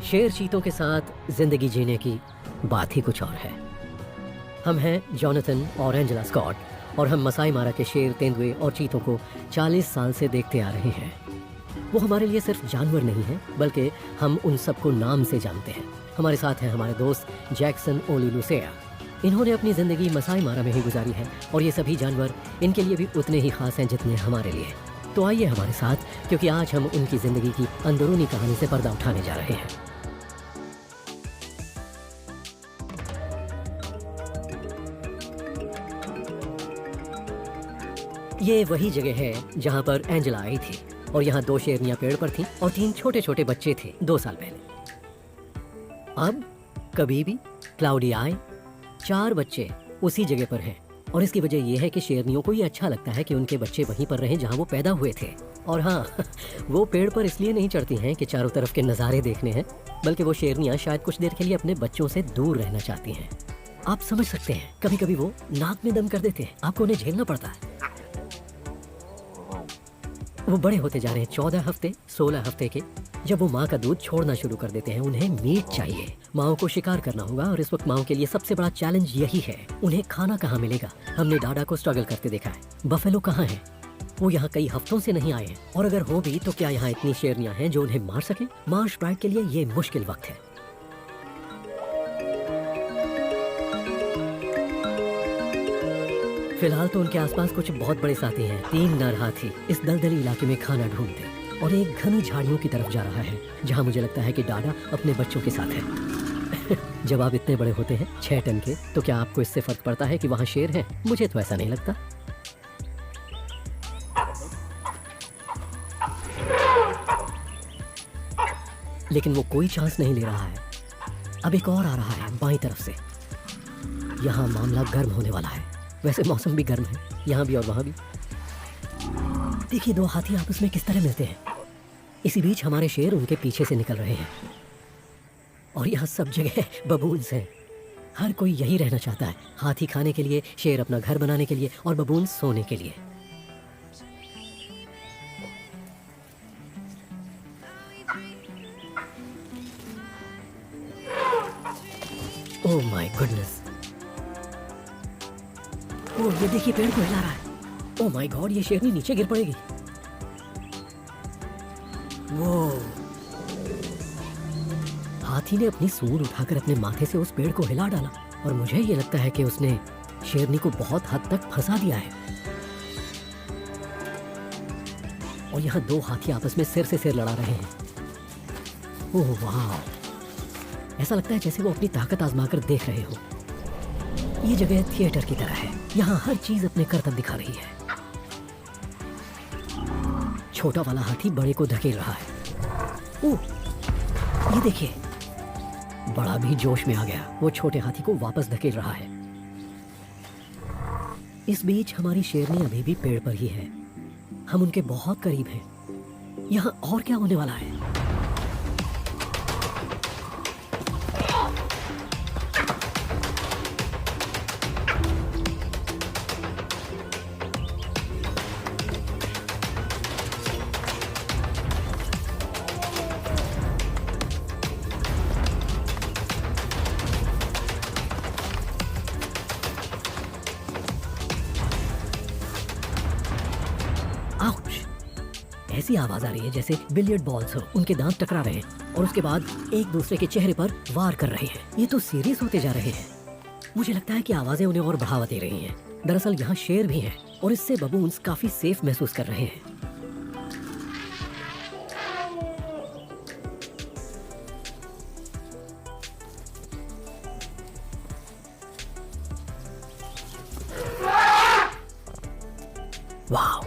शेर चीतों के साथ जिंदगी जीने की बात ही कुछ और है। हम हैं जॉनथन और एंजेला स्कॉट और हम मसाई मारा के शेर, तेंदुए और चीतों को 40 साल से देखते आ रहे हैं। वो हमारे लिए सिर्फ जानवर नहीं हैं, बल्कि हम उन सबको नाम से जानते हैं। हमारे साथ हैं हमारे दोस्त जैक्सन ओलिलुसेया। इन्होंने अपनी ज़िंदगी मसाई मारा में ही गुजारी है और ये सभी जानवर इनके लिए भी उतने ही खास हैं जितने हमारे लिए। तो आइए हमारे साथ, क्योंकि आज हम उनकी ज़िंदगी की अंदरूनी कहानी से पर्दा उठाने जा रहे हैं। ये वही जगह है जहाँ पर एंजेला आई थी और यहाँ 2 शेरनियाँ पेड़ पर थीं और 3 छोटे छोटे बच्चे थे 2 साल पहले। अब कभी भी क्लाउडी आए 4 बच्चे उसी जगह पर हैं और इसकी वजह यह है कि शेरनियों को ये अच्छा लगता है कि उनके बच्चे वहीं पर रहें जहाँ वो पैदा हुए थे। और हाँ, वो पेड़ पर इसलिए नहीं चढ़ती हैं कि चारों तरफ के नज़ारे देखने हैं, बल्कि वो शेरनियाँ शायद कुछ देर के लिए अपने बच्चों से दूर रहना चाहती हैं। आप समझ सकते हैं, कभी कभी वो नाक में दम कर देते हैं, आपको उन्हें झेलना पड़ता है। वो बड़े होते जा रहे हैं, 14 हफ्ते 16 हफ्ते के। जब वो माँ का दूध छोड़ना शुरू कर देते हैं, उन्हें मीट चाहिए। माओ को शिकार करना होगा और इस वक्त माओ के लिए सबसे बड़ा चैलेंज यही है, उन्हें खाना कहाँ मिलेगा। हमने डाडा को स्ट्रगल करते देखा है। बफेलो कहाँ है? वो यहाँ कई हफ्तों से नहीं आए हैं और अगर हो भी तो क्या यहाँ इतनी शेरनियाँ हैं जो उन्हें मार सके? मार्श ब्राइड के लिए ये मुश्किल वक्त है। फिलहाल तो उनके आसपास कुछ बहुत बड़े साथी हैं। 3 नर हाथी इस दलदली इलाके में खाना ढूंढते और एक घनी झाड़ियों की तरफ जा रहा है जहां मुझे लगता है कि डाडा अपने बच्चों के साथ है। जब आप इतने बड़े होते हैं 6 टन के, तो क्या आपको इससे फर्क पड़ता है कि वहां शेर है? मुझे तो ऐसा नहीं लगता। लेकिन वो कोई चांस नहीं ले रहा है। अब एक और आ रहा है बाईं तरफ से। यहाँ मामला गर्म होने वाला है। वैसे मौसम भी गर्म है, यहाँ भी और वहाँ भी। देखिए 2 हाथी आपस में किस तरह मिलते हैं। इसी बीच हमारे शेर उनके पीछे से निकल रहे हैं और यहाँ सब जगह बबून्स हैं। हर कोई यही रहना चाहता है, हाथी खाने के लिए, शेर अपना घर बनाने के लिए और बबून सोने के लिए। ओह माय गुडनेस, ओह ये देखिए पेड़ को हिला रहा है। ओह माय गॉड, ये शेरनी नीचे गिर पड़ेगी। वो हाथी ने अपनी सूंड उठाकर अपने माथे से उस पेड़ को हिला डाला और मुझे ये लगता है कि उसने शेरनी को बहुत हद तक फंसा दिया है। और यहाँ 2 हाथी आपस में सिर से सिर लड़ा रहे हैं। ओह वाह, ऐसा लगता है जैसे वो अपनी ताकत आजमाकर देख रहे हो। ये जगह थिएटर की तरह है, यहाँ हर चीज अपने करतब दिखा रही है। छोटा वाला हाथी बड़े को धकेल रहा है। ओह ये देखिए, बड़ा भी जोश में आ गया, वो छोटे हाथी को वापस धकेल रहा है। इस बीच हमारी शेरनी अभी भी पेड़ पर ही है। हम उनके बहुत करीब हैं। यहाँ और क्या होने वाला है? ऐसी आवाज आ रही है जैसे बिलियर्ड बॉल्स हो, उनके दांत टकरा रहे हैं और उसके बाद एक दूसरे के चेहरे पर वार कर रहे हैं। ये तो सीरियस होते जा रहे हैं। मुझे लगता है कि आवाजें उन्हें और बढ़ावा दे रही हैं। दरअसल यहाँ शेर भी हैं और इससे बबून्स काफी सेफ महसूस कर रहे हैं। वाह,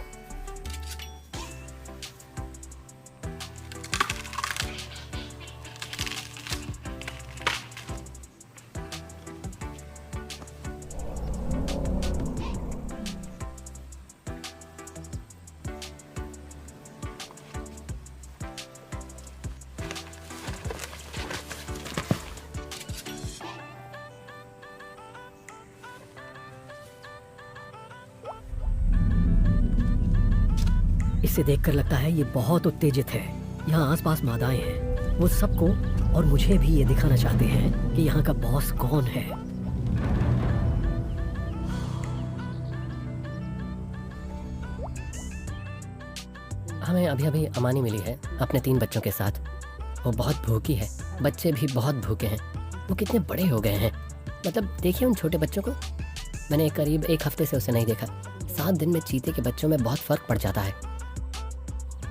इसे देखकर लगता है ये बहुत उत्तेजित है। यहाँ आसपास मादाएं हैं। वो सबको और मुझे भी ये दिखाना चाहते हैं कि यहाँ का बॉस कौन है। हमें अभी अभी अमानी मिली है अपने 3 बच्चों के साथ। वो बहुत भूखी है, बच्चे भी बहुत भूखे हैं। वो कितने बड़े हो गए हैं, मतलब देखिए उन छोटे बच्चों को। मैंने करीब 1 हफ्ते से उसे नहीं देखा। 7 दिन में चीते के बच्चों में बहुत फर्क पड़ जाता है।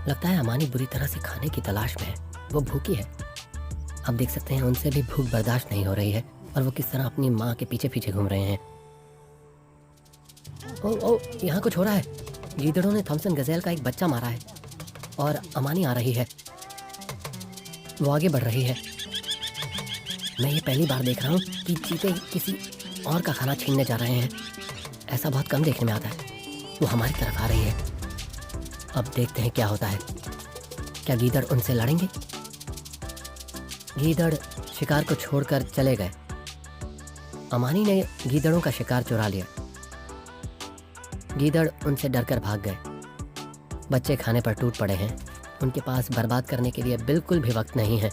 लगता है अमानी बुरी तरह से खाने की तलाश में है। वो भूखी है। आप देख सकते हैं उनसे भी भूख बर्दाश्त नहीं हो रही है और वो किस तरह अपनी माँ के पीछे पीछे घूम रहे हैं। ओ यहाँ कुछ हो रहा है। गीदड़ों ने थॉमसन गजेल का एक बच्चा मारा है और अमानी आ रही है। वो आगे बढ़ रही है। मैं ये पहली बार देख रहा हूँ कि चीते किसी और का खाना छीनने जा रहे हैं। ऐसा बहुत कम देखने में आता है। वो हमारी तरफ आ रही है। अब देखते हैं क्या होता है। क्या गीदड़ उनसे लड़ेंगे? गीदड़ शिकार को छोड़कर चले गए। अमानी ने गीदड़ों का शिकार चुरा लिया। गीदड़ उनसे डरकर भाग गए। बच्चे खाने पर टूट पड़े हैं। उनके पास बर्बाद करने के लिए बिल्कुल भी वक्त नहीं है।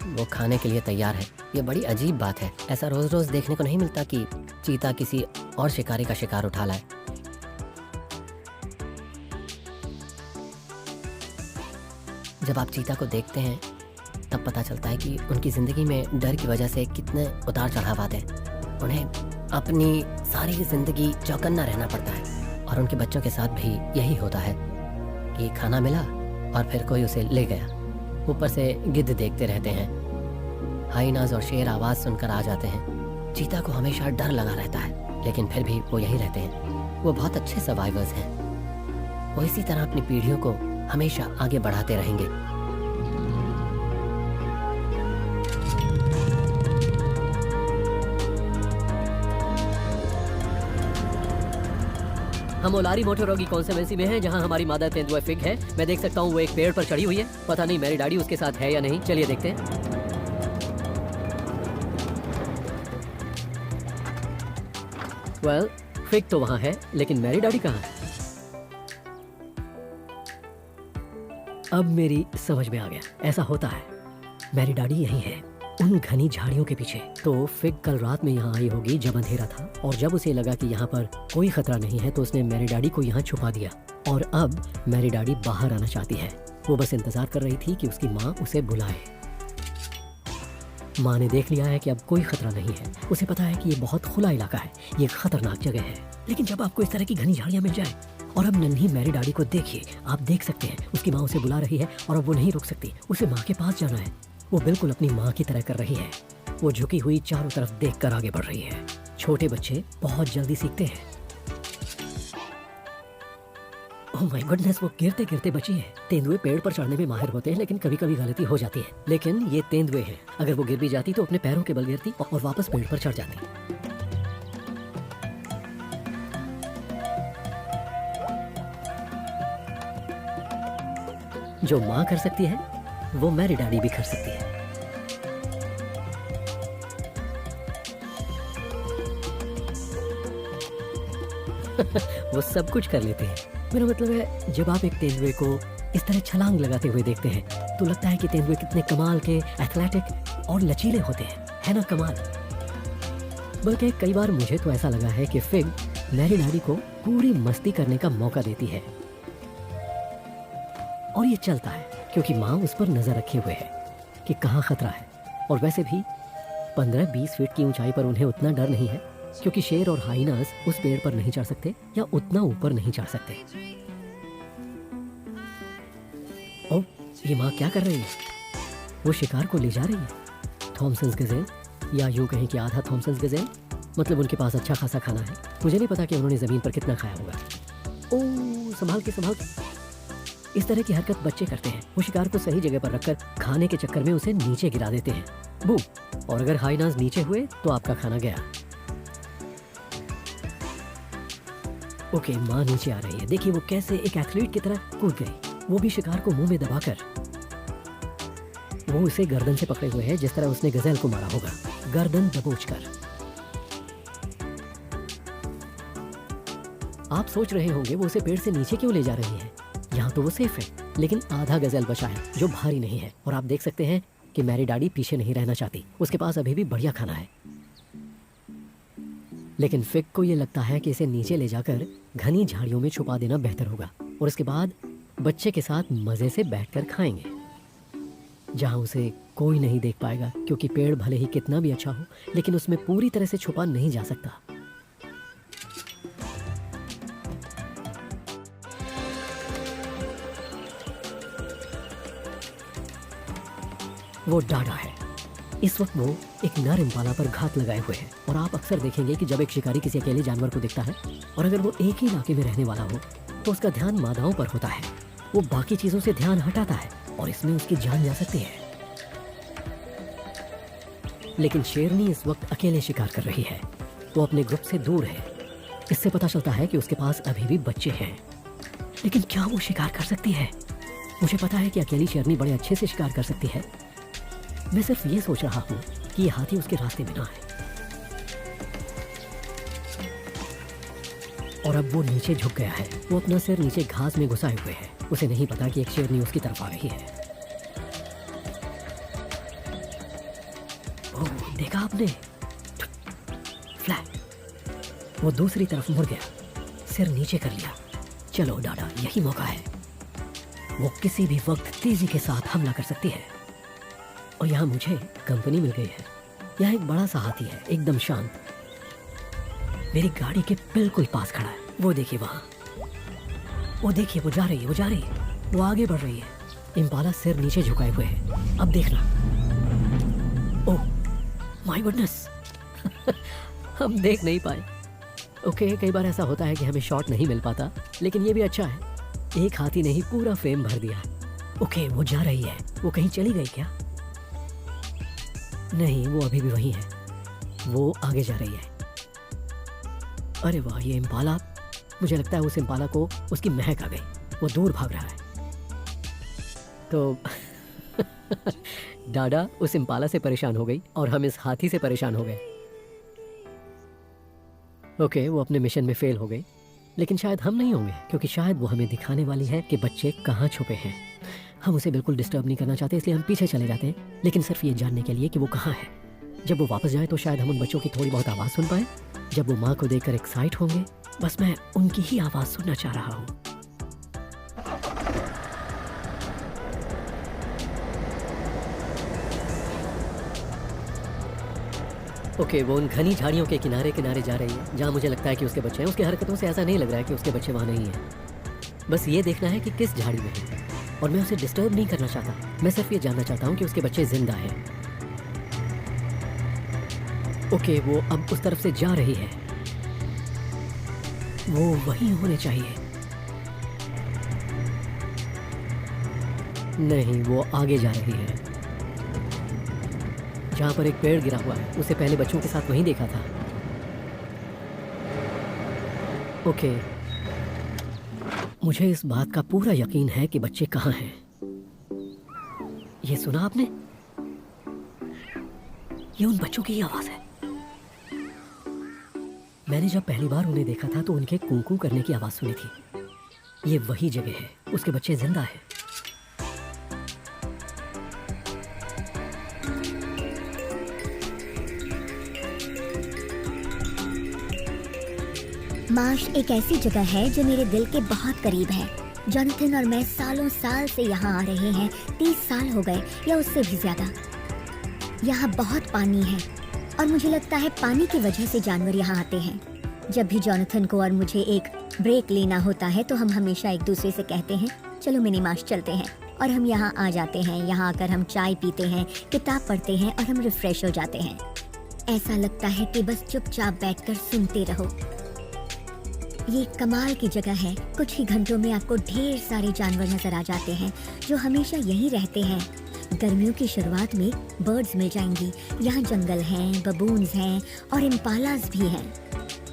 वो खाने के लिए तैयार है। ये बड़ी अजीब बात है। ऐसा रोज रोज देखने को नहीं मिलता कि चीता किसी और शिकारी का शिकार उठा लाए। जब आप चीता को देखते हैं तब पता चलता है कि उनकी जिंदगी में डर की वजह से कितने उतार चढ़ाव आते हैं। उन्हें अपनी सारी जिंदगी चौकन्ना रहना पड़ता है और उनके बच्चों के साथ भी यही होता है कि खाना मिला और फिर कोई उसे ले गया। ऊपर से गिद्ध देखते रहते हैं। हाइनाज और शेर आवाज सुनकर आ जाते हैं। चीता को हमेशा डर लगा रहता है, लेकिन फिर भी वो यहीं रहते हैं। वो बहुत अच्छे सर्वाइवर्स हैं। वो इसी तरह अपनी पीढ़ियों को हमेशा आगे बढ़ाते रहेंगे। हम ओलारी मोटोरोगी कॉन्स्टिट्यूएंसी में हैं, जहां हमारी मादा तेंदुआ फिग है। मैं देख सकता हूं वो एक पेड़ पर चढ़ी हुई है। पता नहीं मेरी डैडी उसके साथ है या नहीं। चलिए देखते हैं। वेल, फिग तो वहां है, लेकिन मेरी डैडी कहां है? अब मेरी समझ में आ गया। ऐसा होता है, मेरी डैडी यही है, उन घनी झाड़ियों के पीछे। तो फिग कल रात में यहाँ आई होगी जब अंधेरा था, और जब उसे लगा कि यहाँ पर कोई खतरा नहीं है तो उसने मेरी डैडी को यहाँ छुपा दिया। और अब मेरी डैडी बाहर आना चाहती है। वो बस इंतजार कर रही थी कि उसकी माँ उसे बुलाए। माँ ने देख लिया है कि अब कोई खतरा नहीं है। उसे पता है कि ये बहुत खुला इलाका है, ये खतरनाक जगह है। लेकिन जब आपको इस तरह की घनी झाड़ियाँ मिल जाए, और अब नन्ही मेरी डैडी को देखिए, आप देख सकते हैं उसकी माँ उसे बुला रही है और अब वो नहीं रुक सकती। उसे माँ के पास जाना है। वो बिल्कुल अपनी माँ की तरह कर रही है। वो झुकी हुई चारों तरफ देखकर आगे बढ़ रही है। छोटे बच्चे बहुत जल्दी सीखते हैं। ओह माय गॉडनेस, वो गिरते गिरते बची है। तेंदुए पेड़ पर चढ़ने में माहिर होते हैं, लेकिन कभी कभी गलती हो जाती है। लेकिन ये तेंदुए हैं, अगर वो गिर भी जाती तो अपने पैरों के बल गिरती और वापस पेड़ पर चढ़ जाती। जो माँ कर सकती है वो मेरी डैडी भी कर सकती है। वो सब कुछ कर लेते हैं। मेरा मतलब है, जब आप एक तेंदुए को इस तरह छलांग लगाते हुए देखते हैं तो लगता है कि तेंदुए कितने कमाल के एथलेटिक और लचीले होते हैं, है ना कमाल? बल्कि कई बार मुझे तो ऐसा लगा है कि फिग मेरी डैडी को पूरी मस्ती करने का मौका देती है। और ये चलता है क्योंकि माँ उस पर नजर रखे हुए है कि कहाँ खतरा है। और वैसे भी 15-20 फीट की ऊंचाई पर उन्हें उतना डर नहीं है, क्योंकि शेर और हाइनास उस पेड़ पर नहीं चढ़ सकते या उतना ऊपर नहीं चढ़ सकते। ओ, ये माँ क्या कर रही है? वो शिकार को ले जा रही है। थॉमसन्स गजेल, या यूं कहें कि आधा थॉमसन्स गजेल। मतलब उनके पास अच्छा खासा खाना है। मुझे नहीं पता कि उन्होंने जमीन पर कितना खाया होगा। ओ, संभाल के संभाल के। इस तरह की हरकत बच्चे करते हैं। वो शिकार को सही जगह पर रखकर खाने के चक्कर में उसे नीचे गिरा देते हैं। बू, और अगर हाइनास नीचे हुए तो आपका खाना गया। ओके, माँ नीचे आ रही है। देखिए वो कैसे एक एथलीट की तरह कूद गई, वो भी शिकार को मुंह में दबाकर। वो उसे गर्दन से पकड़े हुए है, जिस तरह उसने गजेल को मारा होगा, गर्दन दबोचकर। आप सोच रहे होंगे वो उसे पेड़ से नीचे क्यों ले जा रही है? यहाँ तो वो सेफ है। लेकिन आधा गजल बचा है जो भारी नहीं है। और आप देख सकते हैं कि मैरी डैडी पीछे नहीं रहना चाहती, उसके पास अभी भी बढ़िया खाना है। लेकिन फिग को ये लगता है कि इसे नीचे ले जाकर घनी झाड़ियों में छुपा देना बेहतर होगा और उसके बाद बच्चे के साथ मज़े से बैठकर खाएंगे, जहां उसे कोई नहीं देख पाएगा, क्योंकि पेड़ भले ही कितना भी अच्छा हो लेकिन उसमें पूरी तरह से छुपा नहीं जा सकता। वो डाडा है। इस वक्त वो एक नर इम्पाला पर घात लगाए हुए है और आप अक्सर देखेंगे कि जब एक शिकारी किसी अकेले जानवर को देखता है और अगर वो एक ही इलाके में रहने वाला हो तो उसका ध्यान मादाओं पर होता है। वो बाकी चीजों से ध्यान हटाता है और इसमें उसकी जान जा सकती है। लेकिन शेरनी इस वक्त अकेले शिकार कर रही है। वो अपने ग्रुप से दूर है। इससे पता चलता है कि उसके पास अभी भी बच्चे हैं। लेकिन क्या वो शिकार कर सकती है? मुझे पता है कि अकेली शेरनी बड़े अच्छे से शिकार कर सकती है। मैं सिर्फ ये सोच रहा हूँ कि ये हाथी उसके रास्ते में ना आए। और अब वो नीचे झुक गया है। वो अपना सिर नीचे घास में घुसाए हुए है। उसे नहीं पता कि एक शेरनी उसकी तरफ आ रही है। ओह, देखा आपने? फ्लैट। वो दूसरी तरफ मुड़ गया, सिर नीचे कर लिया। चलो डाडा, यही मौका है। वो किसी भी वक्त तेजी के साथ हमला कर सकती है। और यहाँ मुझे कंपनी मिल गई है। यहाँ एक बड़ा सा हाथी है, एकदम शांत, मेरी गाड़ी के बिल्कुल पास खड़ा है। वो देखिए वहाँ, वो देखिए, वो जा रही है, वो जा रही है, वो आगे बढ़ रही है। इम्पाला सिर नीचे झुकाए हुए है। अब देखना। ओह माय गुडनेस, हम देख नहीं पाए। ओके, कई बार ऐसा होता है कि हमें शॉट नहीं मिल पाता, लेकिन ये भी अच्छा है। एक हाथी ने ही पूरा फ्रेम भर दिया। ओके, वो जा रही है। वो कहीं चली गई क्या? नहीं, वो अभी भी वहीं है। वो आगे जा रही है। अरे वाह, ये इम्पाला, मुझे लगता है उस इम्पाला को उसकी महक आ गई। वो दूर भाग रहा है। तो डाडा उस इम्पाला से परेशान हो गई और हम इस हाथी से परेशान हो गए। ओके, वो अपने मिशन में फेल हो गई, लेकिन शायद हम नहीं होंगे, क्योंकि शायद वो हमें दिखाने वाली है कि बच्चे कहाँ छुपे हैं। हम उसे बिल्कुल डिस्टर्ब नहीं करना चाहते, इसलिए हम पीछे चले जाते हैं, लेकिन सिर्फ ये जानने के लिए कि वो कहाँ है। जब वो वापस जाए तो शायद हम उन बच्चों की थोड़ी बहुत आवाज़ सुन पाए। जब वो माँ को देखकर एक्साइट होंगे, बस मैं उनकी ही आवाज़ सुनना चाह रहा हूँ। ओके, वो उन घनी झाड़ियों के किनारे किनारे जा रही है जहाँ मुझे लगता है कि उसके बच्चे हैं। उसकी हरकतों से ऐसा नहीं लग रहा है कि उसके बच्चे वहाँ नहीं हैं। बस ये देखना है कि किस झाड़ी में है, और मैं उसे डिस्टर्ब नहीं करना चाहता। मैं सिर्फ ये जानना चाहता हूँ कि उसके बच्चे जिंदा हैं। ओके, वो अब उस तरफ से जा रही है। वो वहीं होने चाहिए। नहीं, वो आगे जा रही है, जहाँ पर एक पेड़ गिरा हुआ है। उसे पहले बच्चों के साथ वहीं देखा था। ओके, मुझे इस बात का पूरा यकीन है कि बच्चे कहाँ हैं। ये सुना आपने? ये उन बच्चों की ही आवाज है। मैंने जब पहली बार उन्हें देखा था तो उनके कूकू करने की आवाज सुनी थी। ये वही जगह है। उसके बच्चे जिंदा हैं। मार्श एक ऐसी जगह है जो मेरे दिल के बहुत करीब है। जॉनथन और मैं सालों साल से यहाँ आ रहे हैं। 30 साल हो गए या उससे भी ज्यादा। यहाँ बहुत पानी है और मुझे लगता है पानी की वजह से जानवर यहाँ आते हैं। जब भी जॉनथन को और मुझे एक ब्रेक लेना होता है तो हम हमेशा एक दूसरे से कहते हैं, चलो मिनी मार्श चलते हैं। और हम यहाँ आ जाते हैं। यहाँ आकर हम चाय पीते हैं, किताब पढ़ते हैं और हम रिफ्रेश हो जाते हैं। ऐसा लगता है कि बस चुपचाप बैठकर सुनते रहो। ये कमाल की जगह है। कुछ ही घंटों में आपको ढेर सारे जानवर नजर आ जाते हैं जो हमेशा यहीं रहते हैं। गर्मियों की शुरुआत में बर्ड्स मिल जाएंगी। यहाँ जंगल हैं, बबून्स हैं और इम्पालास भी हैं।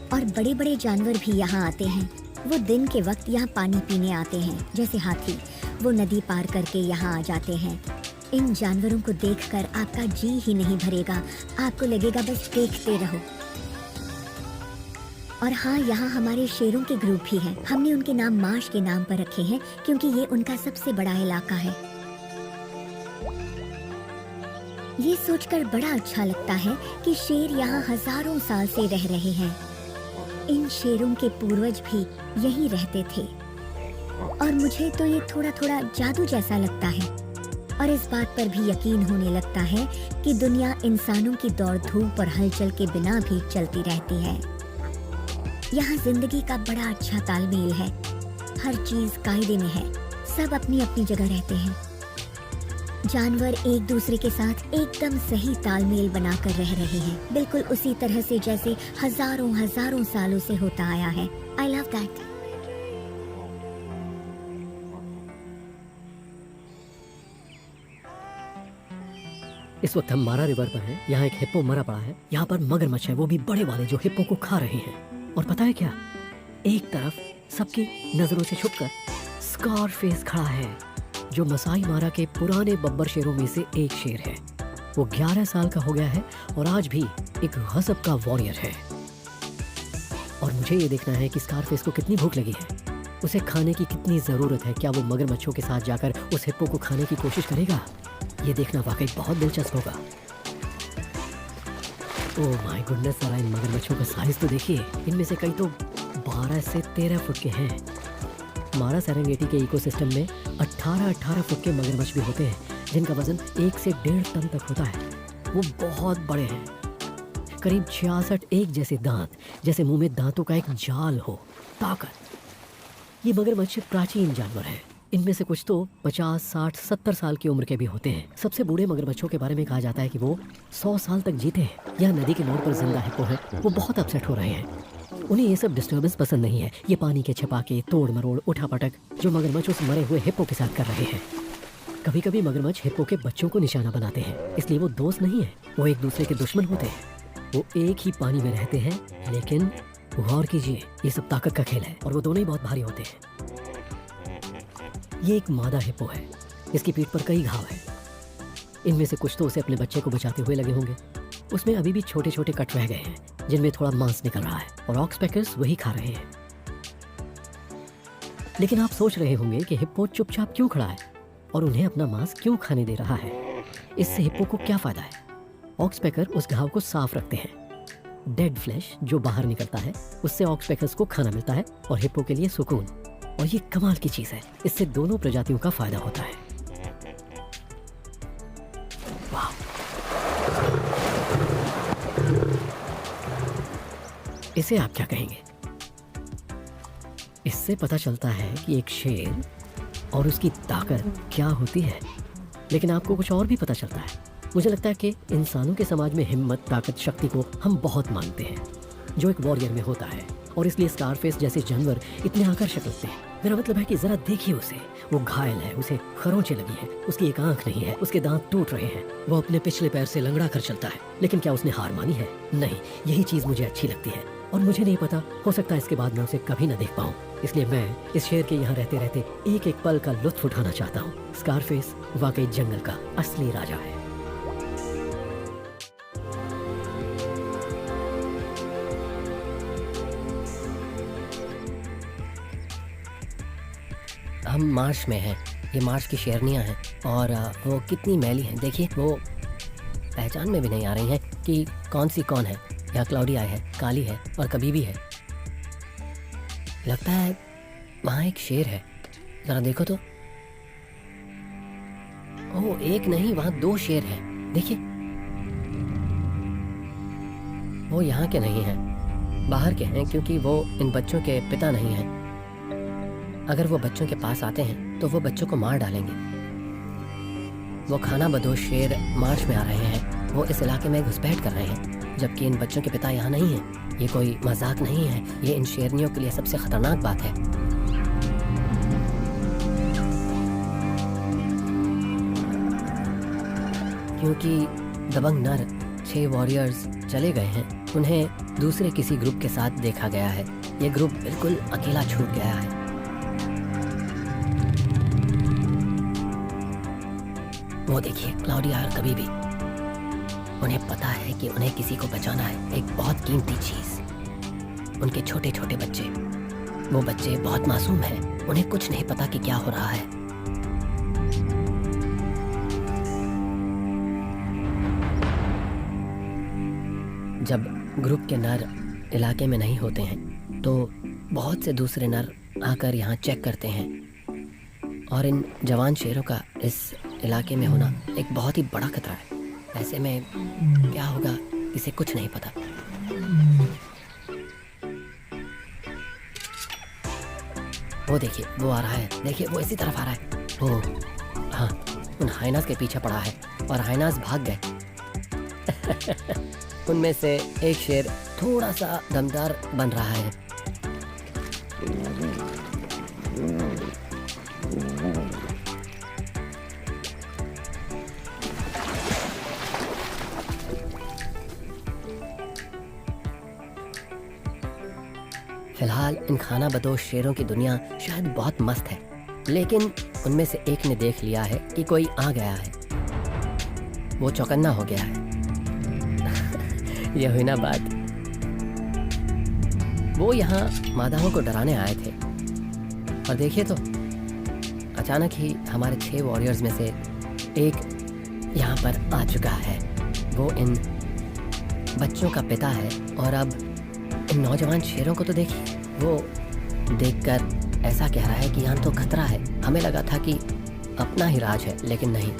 और बड़े बड़े जानवर भी यहाँ आते हैं। वो दिन के वक्त यहाँ पानी पीने आते हैं, जैसे हाथी। वो नदी पार करके यहाँ आ जाते हैं। इन जानवरों को देखकर आपका जी ही नहीं भरेगा। आपको लगेगा बस देखते रहो। और हाँ, यहाँ हमारे शेरों के ग्रुप भी हैं। हमने उनके नाम मार्श के नाम पर रखे हैं क्योंकि ये उनका सबसे बड़ा इलाका है। ये सोचकर बड़ा अच्छा लगता है कि शेर यहाँ हजारों साल से रह रहे हैं। इन शेरों के पूर्वज भी यहीं रहते थे और मुझे तो ये थोड़ा थोड़ा जादू जैसा लगता है और इस बात पर भी यकीन होने लगता है कि दुनिया इंसानों की दौड़ धूप और हलचल के बिना भी चलती रहती है। यहाँ जिंदगी का बड़ा अच्छा तालमेल है, हर चीज कायदे में है, सब अपनी अपनी जगह रहते हैं। जानवर एक दूसरे के साथ एकदम सही तालमेल बनाकर रह रहे हैं, बिल्कुल उसी तरह से जैसे हजारों हजारों सालों से होता आया है। I love that. इस वक्त हम मारा रिवर पर हैं। यहाँ एक हिप्पो मरा पड़ा है। यहाँ पर मगरमच्छ है, वो भी बड़े वाले, जो हिप्पो को खा रहे हैं। और पता है क्या, एक तरफ सबकी नजरों से छुपकर स्कारफेस खड़ा है, जो मसाई मारा के पुराने बब्बर शेरों में से एक शेर है। वो 11 साल का हो गया है और आज भी एक गजब का वॉरियर है। और मुझे ये देखना है कि स्कारफेस को कितनी भूख लगी है, उसे खाने की कितनी जरूरत है। क्या वो मगरमच्छों के साथ जाकर उस हिप्पो को खाने की कोशिश करेगा? ये देखना वाकई बहुत दिलचस्प होगा। ओह माय गुडनेस, जरा इन मगरमच्छों का साइज तो देखिए। इनमें से कई तो 12 से 13 फुट के हैं। मारा सेरेंगेटी के इकोसिस्टम में 18 फुट के मगरमच्छ भी होते हैं, जिनका वजन 1 से 1.5 टन तक होता है। वो बहुत बड़े हैं, करीब 66 एक जैसे दांत, जैसे मुंह में दांतों का एक जाल हो। ताकत। ये मगरमच्छ प्राचीन जानवर हैं। इनमें से कुछ तो 50, 60, 70 साल की उम्र के भी होते हैं। सबसे बूढ़े मगरमच्छों के बारे में कहा जाता है कि वो 100 साल तक जीते हैं। यहाँ नदी के मोड़ पर जिंदा हिप्पो है, वो बहुत अपसेट हो रहे हैं। उन्हें ये सब डिस्टर्बेंस पसंद नहीं है। ये पानी के छपाके, तोड़ मरोड़, उठापटक जो मगरमच्छ उस मरे हुए हिप्पो के साथ कर रहे हैं। कभी कभी मगरमच्छ हिप्पो के बच्चों को निशाना बनाते हैं, इसलिए वो दोस्त नहीं है, वो एक दूसरे के दुश्मन होते हैं। वो एक ही पानी में रहते हैं, लेकिन गौर कीजिए, ये सब ताकत का खेल है और वो दोनों ही बहुत भारी होते हैं। ये एक मादा हिप्पो है, इसकी पीठ पर कई घाव हैं। इनमें से कुछ तो उसे अपने बच्चे को बचाते हुए लगे होंगे। उसमें अभी भी छोटे छोटे कट रह गए हैं, जिनमें थोड़ा मांस निकल रहा है और ऑक्सपेकर्स वही खा रहे हैं। लेकिन आप सोच रहे होंगे कि हिप्पो चुपचाप क्यों खड़ा है और उन्हें अपना मांस क्यों खाने दे रहा है। इससे हिप्पो को क्या फायदा है? ऑक्सपेकर उस घाव को साफ रखते हैं। डेड फ्लैश जो बाहर निकलता है, उससे ऑक्सपेकर्स को खाना मिलता है और हिप्पो के लिए सुकून। और ये कमाल की चीज है, इससे दोनों प्रजातियों का फायदा होता है। वाह! इसे आप क्या कहेंगे? इससे पता चलता है कि एक शेर और उसकी ताकत क्या होती है। लेकिन आपको कुछ और भी पता चलता है। मुझे लगता है कि इंसानों के समाज में हिम्मत, ताकत, शक्ति को हम बहुत मानते हैं, जो एक वॉरियर में होता है, और इसलिए स्कारफेस जैसे जानवर इतने आकर्षक लगते हैं। मेरा मतलब है कि जरा देखिए उसे, वो घायल है, उसे खरोंचे लगी है, उसकी एक आंख नहीं है, उसके दांत टूट रहे हैं, वो अपने पिछले पैर से लंगड़ा कर चलता है। लेकिन क्या उसने हार मानी है? नहीं, यही चीज मुझे अच्छी लगती है और मुझे नहीं पता, हो सकता है इसके बाद मैं उसे कभी न देख पाऊं। इसलिए मैं इस शेर के यहाँ रहते रहते एक एक पल का लुत्फ उठाना चाहता हूँ। स्कारफेस वाकई जंगल का असली राजा है। हम मार्श में हैं। ये मार्श की शेरनियाँ हैं और वो कितनी मैली हैं। देखिए, वो पहचान में भी नहीं आ रही हैं कि कौन सी कौन है। यहाँ क्लाउडी आई है, काली है और कबीबी है। लगता है वहाँ एक शेर है, ज़रा देखो तो। ओह, एक नहीं, वहाँ 2 शेर हैं। देखिए, वो यहाँ के नहीं हैं, बाहर के हैं, क्योंकि वो इन बच्चों के पिता नहीं हैं। अगर वो बच्चों के पास आते हैं तो वो बच्चों को मार डालेंगे। वो खाना बदोश शेर मार्च में आ रहे हैं। वो इस इलाके में घुसपैठ कर रहे हैं, जबकि इन बच्चों के पिता यहाँ नहीं हैं। ये कोई मजाक नहीं है, ये इन शेरनियों के लिए सबसे खतरनाक बात है। क्योंकि दबंग नर 6 वॉरियर्स चले गए हैं, उन्हें दूसरे किसी ग्रुप के साथ देखा गया है। ये ग्रुप बिल्कुल अकेला छूट गया है। वो देखिए, क्लाउडिया और कभी भी, उन्हें पता है कि उन्हें किसी को बचाना है, एक बहुत कीमती चीज। उनके छोटे छोटे बच्चे। वो बच्चे बहुत मासूम हैं, उन्हें कुछ नहीं पता कि क्या हो रहा है। जब ग्रुप के नर इलाके में नहीं होते हैं तो बहुत से दूसरे नर आकर यहाँ चेक करते हैं, और इन जवान शेरों का इस इलाके में होना एक बहुत ही बड़ा खतरा है। ऐसे में क्या होगा इसे कुछ नहीं पता। वो देखिए, वो आ रहा है, देखिए वो इसी तरफ आ रहा है। ओ हाँ, उन हाइनास के पीछे पड़ा है और हाइनास भाग गए। उनमें से एक शेर थोड़ा सा दमदार बन रहा है। फिलहाल इन खाना बदोश शेरों की दुनिया शायद बहुत मस्त है, लेकिन उनमें से एक ने देख लिया है कि कोई आ गया है। वो चौकन्ना हो गया है। यह हुई ना बात। वो यहाँ मादाओं को डराने आए थे, और देखिए तो अचानक ही हमारे 6 वॉरियर्स में से एक यहाँ पर आ चुका है। वो इन बच्चों का पिता है, और अब इन नौजवान शेरों को तो देखिए, वो देखकर ऐसा कह रहा है कि यहाँ तो खतरा है। हमें लगा था कि अपना ही राज है, लेकिन नहीं।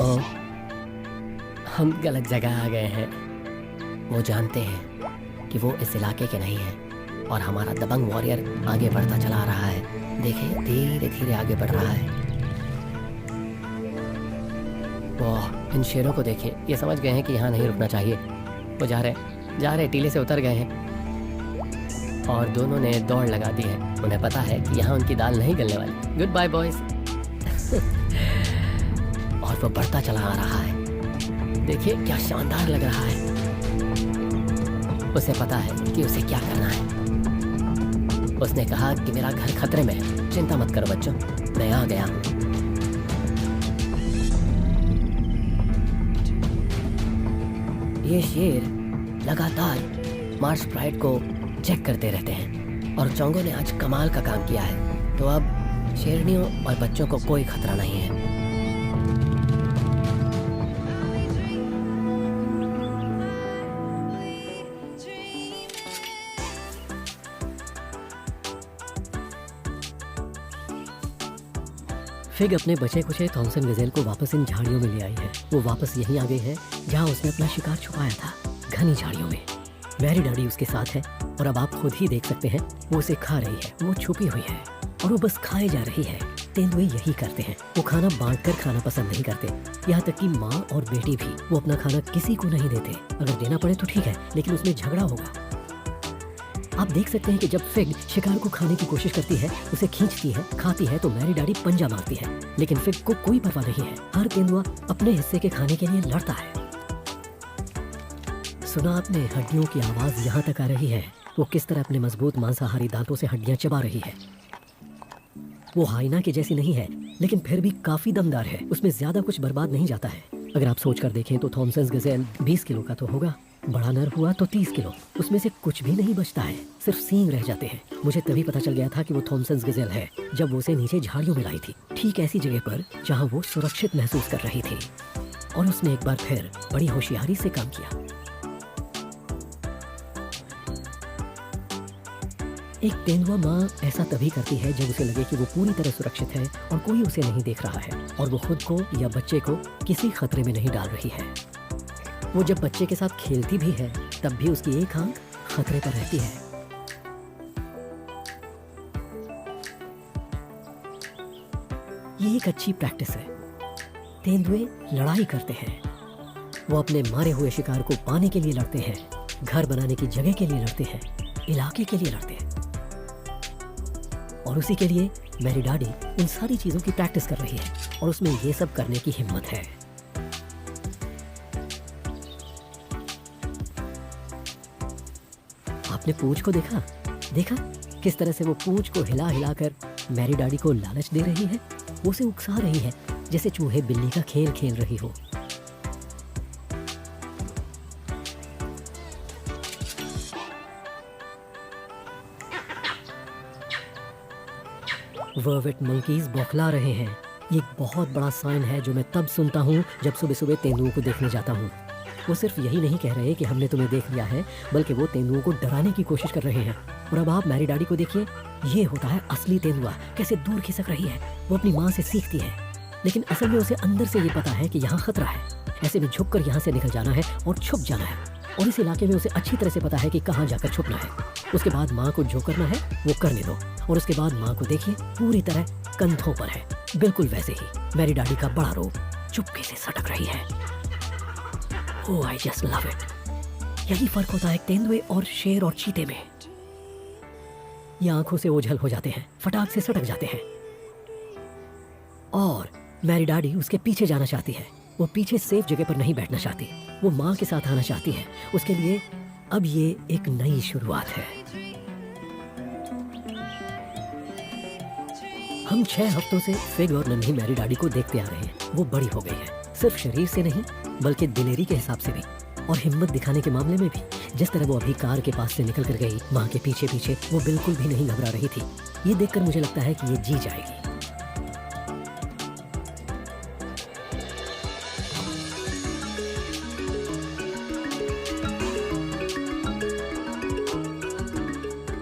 ओ हम गलत जगह आ गए हैं। वो जानते हैं कि वो इस इलाके के नहीं हैं, और हमारा दबंग वॉरियर आगे बढ़ता चला रहा है। देखिए धीरे धीरे आगे बढ़ रहा है। वाह, इन शेरों को देखिए, ये समझ गए हैं कि यहाँ नहीं रुकना चाहिए। वो जा रहे टीले से उतर गए हैं, और दोनों ने दौड़ लगा दी है। उन्हें पता है कि यहाँ उनकी दाल नहीं गलने वाली। Goodbye boys. और वो बढ़ता चला आ रहा है। देखिए क्या शानदार लग रहा है। उसे पता है कि उसे क्या करना है। उसने कहा कि मेरा घर खतरे में है, चिंता मत करो बच्चों, मैं आ गया। ये शेर लगातार मार्स प्राइड को चेक करते रहते हैं, और चोंगो ने आज कमाल का काम किया है। तो अब शेरनियों और बच्चों को कोई खतरा नहीं है। फिग अपने बचे कुचे थॉमसन गजेल को वापस इन झाड़ियों में ले आई है। वो वापस यहीं आ गई है जहाँ उसने अपना शिकार छुपाया था, घनी झाड़ियों में। मैरी डैडी उसके साथ है, और अब आप खुद ही देख सकते हैं वो उसे खा रही है। वो छुपी हुई है और वो बस खाए जा रही है। तेंदुए यही करते हैं, वो खाना बांटकर खाना पसंद नहीं करते। यहाँ तक कि माँ और बेटी भी, वो अपना खाना किसी को नहीं देते। अगर देना पड़े तो ठीक है, लेकिन उसमें झगड़ा होगा। आप देख सकते हैं कि जब फिग शिकार को खाने की कोशिश करती है, उसे खींचती है, खाती है, तो मैरी डैडी पंजा मारती है। लेकिन फिग को कोई परवाह नहीं है। हर तेंदुआ अपने हिस्से के खाने के लिए लड़ता है। सुना आपने हड्डियों की आवाज यहाँ तक आ रही है। वो किस तरह अपने मजबूत मांसाहारी दांतों से हड्डियां चबा रही है। वो हाइना की जैसी नहीं है, लेकिन फिर भी काफी दमदार है। उसमें ज्यादा कुछ बर्बाद नहीं जाता है। अगर आप सोच कर देखें तो थॉमसन गजेल 20 किलो का तो होगा, बड़ा नर हुआ तो 30 किलो। उसमें से कुछ भी नहीं बचता है, सिर्फ सींग रह जाते हैं। मुझे तभी पता चल गया था कि वो थॉमसन गजेल है जब वो उसे नीचे झाड़ियों में लाई थी, ठीक ऐसी जगह पर जहाँ वो सुरक्षित महसूस कर रही थी। और उसने एक बार फिर बड़ी होशियारी से काम किया। एक तेंदुआ माँ ऐसा तभी करती है जब उसे लगे कि वो पूरी तरह सुरक्षित है और कोई उसे नहीं देख रहा है, और वो खुद को या बच्चे को किसी खतरे में नहीं डाल रही है। वो जब बच्चे के साथ खेलती भी है तब भी उसकी एक आंख खतरे पर रहती है। ये एक अच्छी प्रैक्टिस है। तेंदुए लड़ाई करते हैं। वो अपने मारे हुए शिकार को पाने के लिए लड़ते हैं, घर बनाने की जगह के लिए लड़ते हैं, इलाके के लिए लड़ते हैं। और उसी के लिए मैरी डैडी इन सारी चीजों की प्रैक्टिस कर रही है, और उसमें ये सब करने की हिम्मत है। आपने पूंछ को देखा किस तरह से वो पूंछ को हिला हिलाकर मैरी डैडी को लालच दे रही है। वो उसे उकसा रही है जैसे चूहे बिल्ली का खेल खेल रही हो। वर्वेट मंकीज बौखला रहे हैं। ये एक बहुत बड़ा साइन है जो मैं तब सुनता हूँ जब सुबह सुबह तेंदुओं को देखने जाता हूँ। वो सिर्फ यही नहीं कह रहे कि हमने तुम्हें देख लिया है, बल्कि वो तेंदुओं को डराने की कोशिश कर रहे हैं। और अब आप मैरी डैडी को देखिए, ये होता है असली तेंदुआ, कैसे दूर खिसक रही है। वो अपनी माँ से सीखती है, लेकिन असल में उसे अंदर से ये पता है कि यहाँ खतरा है। ऐसे में झुककर यहाँ से निकल जाना है और छुप जाना है। और इस इलाके में उसे अच्छी तरह से पता है कि कहाँ जाकर छुपना है। उसके बाद माँ को जो करना है वो करने दो। और उसके बाद माँ को देखिए, पूरी तरह कंधों पर है, बिल्कुल वैसे ही मैरी डैडी का बड़ा रूप चुपके से सटक रही है। ओह, आई जस्ट लव इट। यही फर्क होता है तेंदुए और शेर और चीते में। ये आंखों से ओझल हो जाते हैं, फटाक से सटक जाते हैं। और मैरी डैडी उसके पीछे जाना चाहती है। वो पीछे सेफ जगह पर नहीं बैठना चाहती, वो माँ के साथ आना चाहती है। उसके लिए अब ये एक नई शुरुआत है। हम 6 हफ्तों से फिग और नन्ही मैरी डैडी को देखते आ रहे हैं। वो बड़ी हो गई है, सिर्फ शरीर से नहीं बल्कि दिलेरी के हिसाब से भी, और हिम्मत दिखाने के मामले में भी। जिस तरह वो अभी कार के पास से निकल कर गई माँ के पीछे पीछे, वो बिल्कुल भी नहीं घबरा रही थी। ये देखकर मुझे लगता है कि ये जी जाएगी।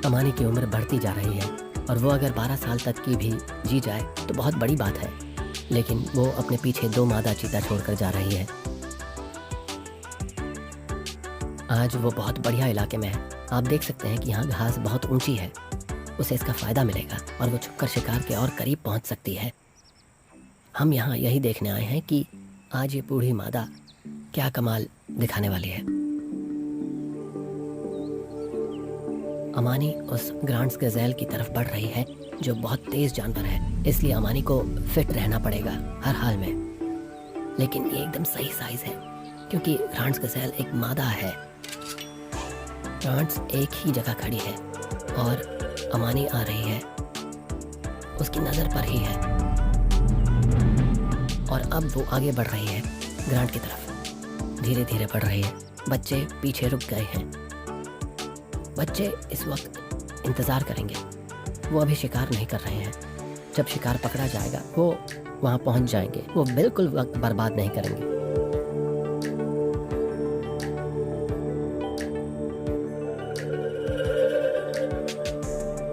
अमानी की उम्र बढ़ती जा रही है और वो अगर 12 साल तक की भी जी जाए तो बहुत बड़ी बात है। लेकिन वो अपने पीछे 2 मादा चीता छोड़कर जा रही है। आज वो बहुत बढ़िया इलाके में है। आप देख सकते हैं कि यहाँ घास बहुत ऊंची है। उसे इसका फायदा मिलेगा और वो छुपकर शिकार के और करीब पहुंच सकती है। हम यहाँ यही देखने आए हैं कि आज ये बूढ़ी मादा क्या कमाल दिखाने वाली है। अमानी उस ग्रांड्स गज़ेल की तरफ बढ़ रही है जो बहुत तेज जानवर है, इसलिए अमानी को फिट रहना पड़ेगा हर हाल में। लेकिन ये एकदम सही साइज है क्योंकि ग्रांड्स गज़ेल एक मादा है। ग्रांड्स एक ही जगह खड़ी है और अमानी आ रही है, उसकी नज़र पर ही है। और अब वो आगे बढ़ रही है ग्रांड की तरफ, धीरे धीरे बढ़ रही है। बच्चे पीछे रुक गए हैं। बच्चे इस वक्त इंतज़ार करेंगे, वो अभी शिकार नहीं कर रहे हैं। जब शिकार पकड़ा जाएगा वो वहाँ पहुँच जाएंगे। वो बिल्कुल वक्त बर्बाद नहीं करेंगे।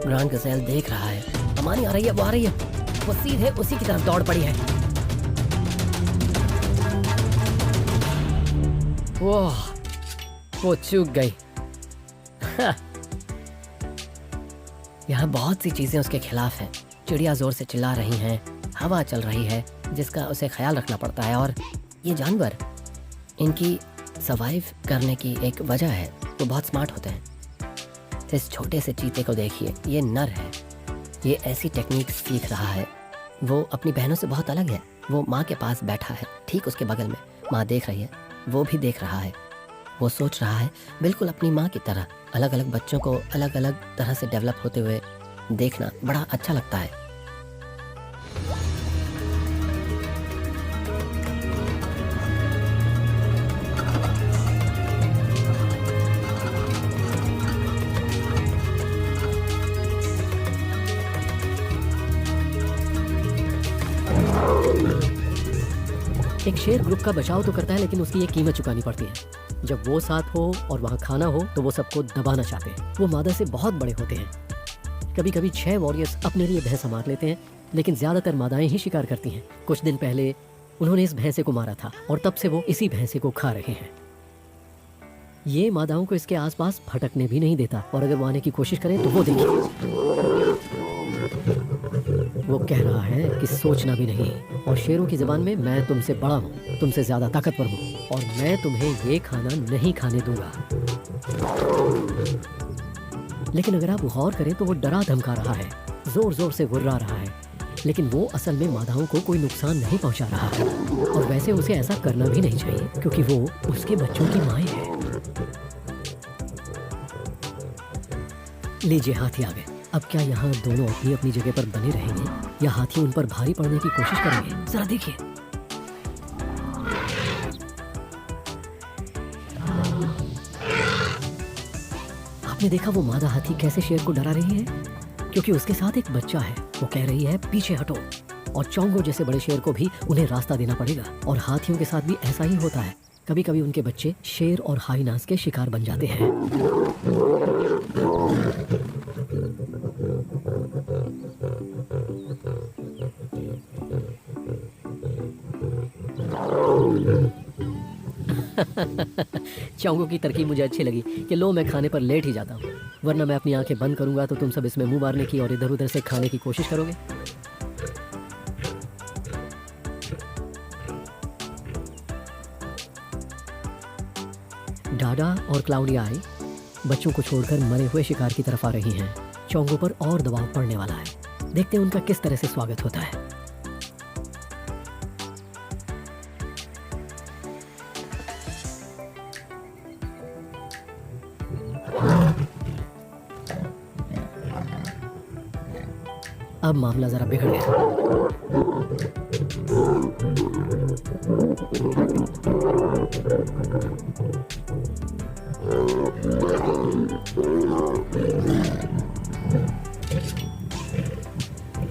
ग्रांड गज़ेल देख रहा है अमानी आ रही है, वो आ रही है। वो सीधे उसी की तरफ दौड़ पड़ी है। वो चूक गई। यहाँ बहुत सी चीजें उसके खिलाफ हैं। चिड़िया जोर से चिल्ला रही हैं, हवा चल रही है जिसका उसे ख्याल रखना पड़ता है। और ये जानवर, इनकी सर्वाइव करने की एक वजह है, वो बहुत स्मार्ट होते हैं। इस छोटे से चीते को देखिए, ये नर है, ये ऐसी टेक्निक सीख रहा है। वो अपनी बहनों से बहुत अलग है। वो माँ के पास बैठा है, ठीक उसके बगल में माँ देख रही है, वो भी देख रहा है। वो सोच रहा है बिल्कुल अपनी माँ की तरह। अलग अलग बच्चों को अलग अलग तरह से डेवलप होते हुए देखना बड़ा अच्छा लगता है। एक शेर ग्रुप का बचाव तो करता है, लेकिन उसकी एक कीमत चुकानी पड़ती है। जब वो साथ हो और वहाँ खाना हो तो वो सबको दबाना चाहते हैं। वो मादा से बहुत बड़े होते हैं। कभी कभी 6 वॉरियर्स अपने लिए भैंस मार लेते हैं, लेकिन ज्यादातर मादाएं ही शिकार करती हैं। कुछ दिन पहले उन्होंने इस भैंसे को मारा था और तब से वो इसी भैंसे को खा रहे हैं। ये मादाओं को इसके आसपास भटकने भी नहीं देता, और अगर वो आने की कोशिश करें तो वो देखिए, वो कह रहा है कि सोचना भी नहीं। और शेरों की ज़बान में, मैं तुमसे बड़ा हूँ, तुमसे ज़्यादा ताकतवर हूँ, और मैं तुम्हें ये खाना नहीं खाने दूंगा। लेकिन अगर आप गौर करें तो वो डरा धमका रहा है, जोर जोर से गुर्रा रहा है, लेकिन वो असल में मादाओं को कोई नुकसान नहीं पहुंचा रहा है। और वैसे उसे ऐसा करना भी नहीं चाहिए क्योंकि वो उसके बच्चों की माँ है। लीजिए, हाथी आ गए। अब क्या यहाँ दोनों अपनी अपनी जगह पर बने रहेंगे या हाथी उन पर भारी पड़ने की कोशिश करेंगे? जरा देखिए। आपने देखा वो मादा हाथी कैसे शेर को डरा रही है? क्योंकि उसके साथ एक बच्चा है। वो कह रही है पीछे हटो। और चोंगो जैसे बड़े शेर को भी उन्हें रास्ता देना पड़ेगा। और हाथियों के साथ भी ऐसा ही होता है। कभी कभी उनके बच्चे शेर और हाइनास के शिकार बन जाते हैं। चोंगो की तरकीब मुझे अच्छी लगी कि लो मैं खाने पर लेट ही जाता हूँ, वरना मैं अपनी आंखें बंद करूंगा तो तुम सब इसमें मुंह मारने की और इधर उधर से खाने की कोशिश करोगे। डाडा और क्लाउडी आई बच्चों को छोड़कर मरे हुए शिकार की तरफ आ रही हैं। चोंगो पर और दबाव पड़ने वाला है। देखते हैं उनका किस तरह से स्वागत होता है। अब मामला जरा बिगड़ गया।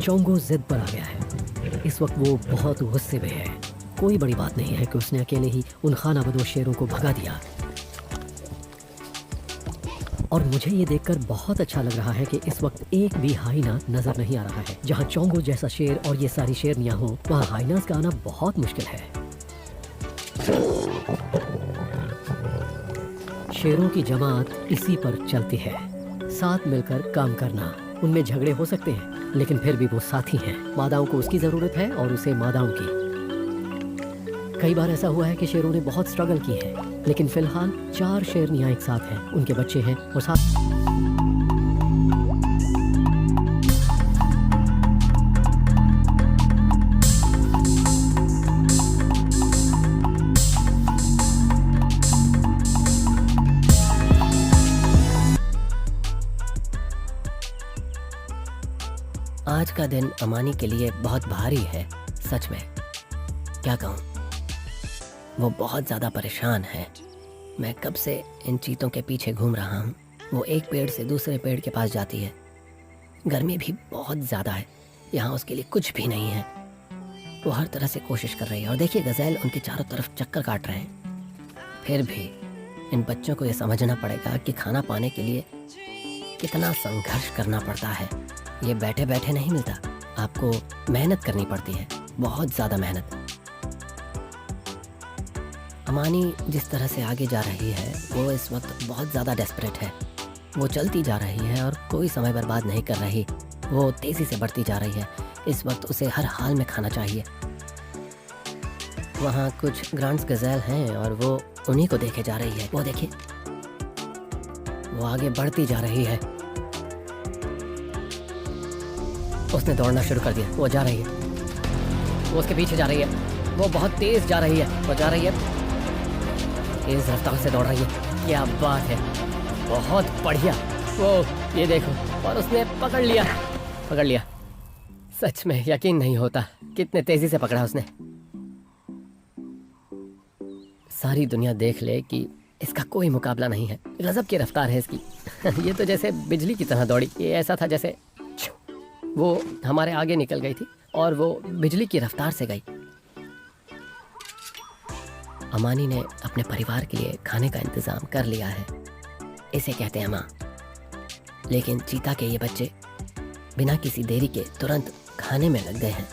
चोंगो जिद पर आ गया है। इस वक्त वो बहुत गुस्से में है। कोई बड़ी बात नहीं है कि उसने अकेले ही उन खानाबदोश शेरों को भगा दिया। और मुझे ये देखकर बहुत अच्छा लग रहा है कि इस वक्त एक भी हाइना नजर नहीं आ रहा है। जहाँ चोंगो जैसा शेर और ये सारी शेरनियां हों, वहाँ हाइनास का आना बहुत मुश्किल है। शेरों की जमात इसी पर चलती है। साथ मिलकर काम करना। उनमें झगड़े हो सकते हैं, लेकिन फिर भी वो साथी हैं। मादाओं को उसकी जरूरत है और उसे मादाओं की। कई बार ऐसा हुआ है कि शेरों ने बहुत स्ट्रगल की है, लेकिन फिलहाल 4 शेरनियां एक साथ हैं। उनके बच्चे हैं और साथ आज का दिन अमानी के लिए बहुत भारी है। सच में क्या कहूँ, वो बहुत ज़्यादा परेशान है। मैं कब से इन चीतों के पीछे घूम रहा हूँ। वो एक पेड़ से दूसरे पेड़ के पास जाती है। गर्मी भी बहुत ज़्यादा है, यहाँ उसके लिए कुछ भी नहीं है। वो हर तरह से कोशिश कर रही है। और देखिए गज़ैल उनके चारों तरफ चक्कर काट रहे हैं। फिर भी इन बच्चों को ये समझना पड़ेगा कि खाना पाने के लिए कितना संघर्ष करना पड़ता है। ये बैठे बैठे नहीं मिलता, आपको मेहनत करनी पड़ती है, बहुत ज़्यादा मेहनत। अमानी जिस तरह से आगे जा रही है वो इस वक्त बहुत ज़्यादा डेस्परेट है। वो चलती जा रही है और कोई समय बर्बाद नहीं कर रही। वो तेज़ी से बढ़ती जा रही है। इस वक्त उसे हर हाल में खाना चाहिए। वहाँ कुछ ग्रांड्स गज़ैल हैं और वो उन्हीं को देखे जा रही है। वो देखिए, वो आगे बढ़ती जा रही है। उसने दौड़ना शुरू कर दिया। वो जा रही है, वो उसके पीछे जा रही है। वो बहुत तेज़ जा रही है। वो जा रही है, तेज़ रफ्तार से दौड़ रही है। क्या बात है, बहुत बढ़िया। वो ये देखो, और उसने पकड़ लिया। सच में यकीन नहीं होता कितने तेजी से पकड़ा उसने। सारी दुनिया देख ले कि इसका कोई मुकाबला नहीं है। गजब की रफ्तार है इसकी। ये तो जैसे बिजली की तरह दौड़ी। ये ऐसा था जैसे वो हमारे आगे निकल गई थी और वो बिजली की रफ्तार से गई। अमानी ने अपने परिवार के लिए खाने का इंतजाम कर लिया है। इसे कहते हैं माँ। लेकिन चीता के ये बच्चे बिना किसी देरी के तुरंत खाने में लग गए हैं।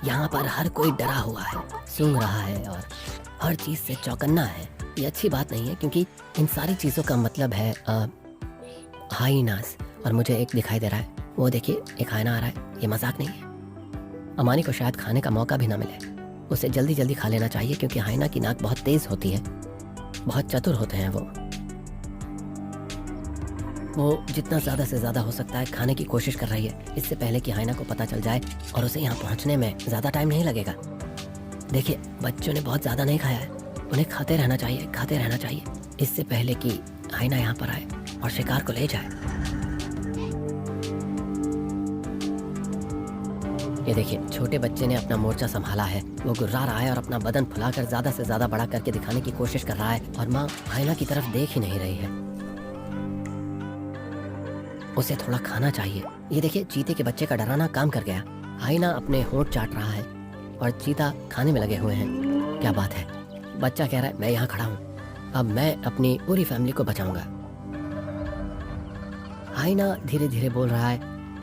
यहाँ पर हर कोई डरा हुआ है, सूंघ रहा है और हर चीज से चौकन्ना है। ये अच्छी बात नहीं है, क्योंकि इन सारी चीजों का मतलब है हाइनास। और मुझे एक दिखाई दे रहा है। वो देखिए, एक हाइना आ रहा है। ये मजाक नहीं है। अमानी को शायद खाने का मौका भी ना मिले। उसे जल्दी जल्दी खा लेना चाहिए, क्योंकि हाइना की नाक बहुत तेज होती है। बहुत चतुर होते हैं वो जितना ज़्यादा से ज़्यादा हो सकता है खाने की कोशिश कर रही है, इससे पहले कि हाइना को पता चल जाए। और उसे यहाँ पहुँचने में ज़्यादा टाइम नहीं लगेगा। देखिए, बच्चों ने बहुत ज़्यादा नहीं खाया है। उन्हें खाते रहना चाहिए, इससे पहले कि हाइना यहाँ पर आए और शिकार को ले जाए। ये देखिए, छोटे बच्चे ने अपना मोर्चा संभाला है। वो गुर्रा रहा है और अपना बदन फुलाकर ज़्यादा से ज़्यादा बड़ा करके दिखाने की कोशिश कर रहा है। और माँ हाइना की तरफ देख ही नहीं रही है। उसे थोड़ा खाना चाहिए। ये देखिए, चीते के बच्चे का डराना काम कर गया। हाइना अपने होंठ चाट रहा है और चीता खाने में लगे हुए हैं। क्या बात है, बच्चा कह रहा है मैं यहाँ खड़ा हूँ, अब मैं अपनी पूरी फैमिली को बचाऊंगा। हाइना धीरे धीरे बोल रहा है,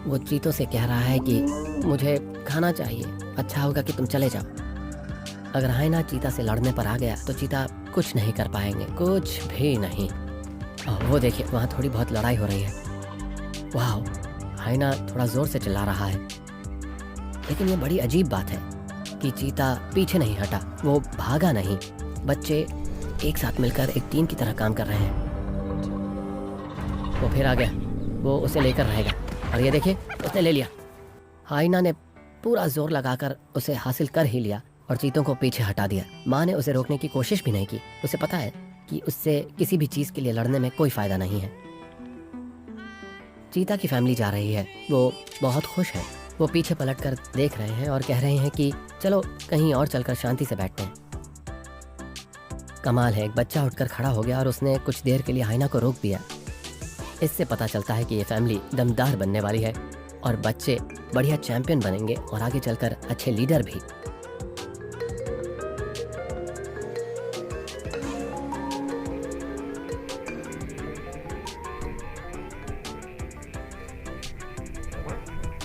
वो चीतों से कह रहा है कि मुझे खाना चाहिए, अच्छा होगा कि तुम चले जाओ। अगर हाइना चीता से लड़ने पर आ गया तो चीता कुछ नहीं कर पाएंगे, कुछ भी नहीं। वो देखिए, वहाँ थोड़ी बहुत लड़ाई हो रही है। वाह, हाइना थोड़ा जोर से चिल्ला रहा है। लेकिन ये बड़ी अजीब बात है कि चीता पीछे नहीं हटा, वो भागा नहीं। बच्चे एक साथ मिलकर एक टीम की तरह काम कर रहे हैं। वो फिर आ गया, वो उसे लेकर रहेगा और ये देखिए, उसने ले लिया। हाइना ने पूरा जोर लगाकर उसे हासिल कर ही लिया और चीतों को पीछे हटा दिया। माँ ने उसे रोकने की कोशिश भी नहीं की। उसे पता है कि उससे किसी भी चीज के लिए लड़ने में कोई फायदा नहीं है। चीता की फैमिली जा रही है, वो बहुत खुश है। वो पीछे पलटकर देख रहे हैं और कह रहे हैं कि चलो कहीं और चलकर शांति से बैठते हैं। कमाल है, एक बच्चा उठकर खड़ा हो गया और उसने कुछ देर के लिए हाइना को रोक दिया। इससे पता चलता है कि ये फैमिली दमदार बनने वाली है और बच्चे बढ़िया चैंपियन बनेंगे और आगे चलकर अच्छे लीडर भी।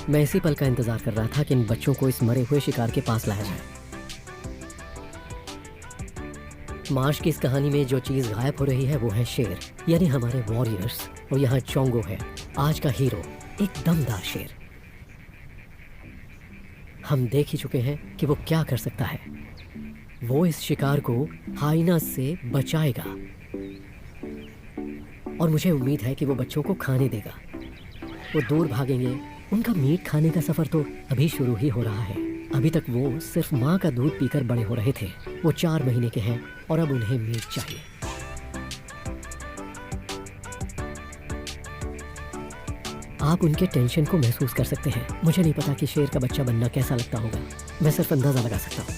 मैं इसी पल का इंतजार कर रहा था कि इन बच्चों को इस मरे हुए शिकार के पास लाया जाए। मार्श की इस कहानी में जो चीज गायब हो रही है वो है शेर, यानी हमारे वॉरियर्स। और यहाँ चोंगो है, आज का हीरो, एक दमदार शेर। हम देख ही चुके हैं कि वो क्या कर सकता है। वो इस शिकार को हाइना से बचाएगा और मुझे उम्मीद है कि वो बच्चों को खाने देगा। वो दूर भागेंगे। उनका मीट खाने का सफर तो अभी शुरू ही हो रहा है। अभी तक वो सिर्फ माँ का दूध पीकर बड़े हो रहे थे। वो 4 महीने के हैं और अब उन्हें मीट चाहिए। आप उनके टेंशन को महसूस कर सकते हैं। मुझे नहीं पता कि शेर का बच्चा बनना कैसा लगता होगा, मैं सिर्फ अंदाजा लगा सकता हूँ।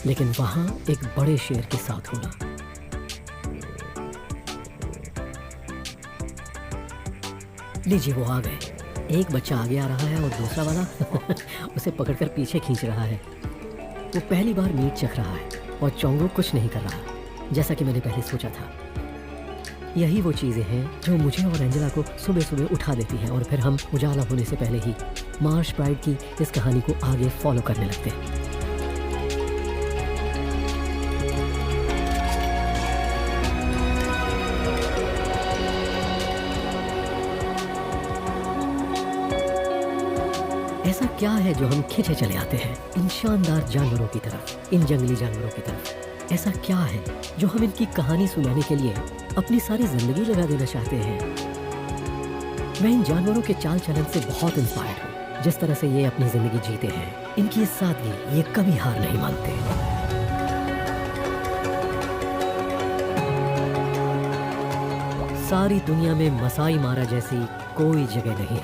लेकिन वहां एक बड़े शेर के साथ होना, लीजिए वो आ गए। एक बच्चा आगे आ रहा है और दूसरा वाला उसे पकड़कर पीछे खींच रहा है। वो पहली बार मीट चख रहा है और चोंगो कुछ नहीं कर रहा, जैसा कि मैंने पहले सोचा था। यही वो चीज़ें हैं जो मुझे और एंजेला को सुबह सुबह उठा देती हैं और फिर हम उजाला होने से पहले ही मार्श प्राइड की इस कहानी को आगे फॉलो करने लगते हैं। ऐसा क्या है जो हम खींचे चले आते हैं इन शानदार जानवरों की तरफ, इन जंगली जानवरों की तरफ? ऐसा क्या है जो हम इनकी कहानी सुनाने के लिए अपनी सारी जिंदगी लगा देना चाहते हैं? मैं इन जानवरों के चाल चलन से बहुत इंस्पायर्ड हूँ। जिस तरह से ये अपनी जिंदगी जीते हैं, इनकी इस सादगी, ये कभी हार नहीं मानते। सारी दुनिया में मसाई मारा जैसी कोई जगह नहीं।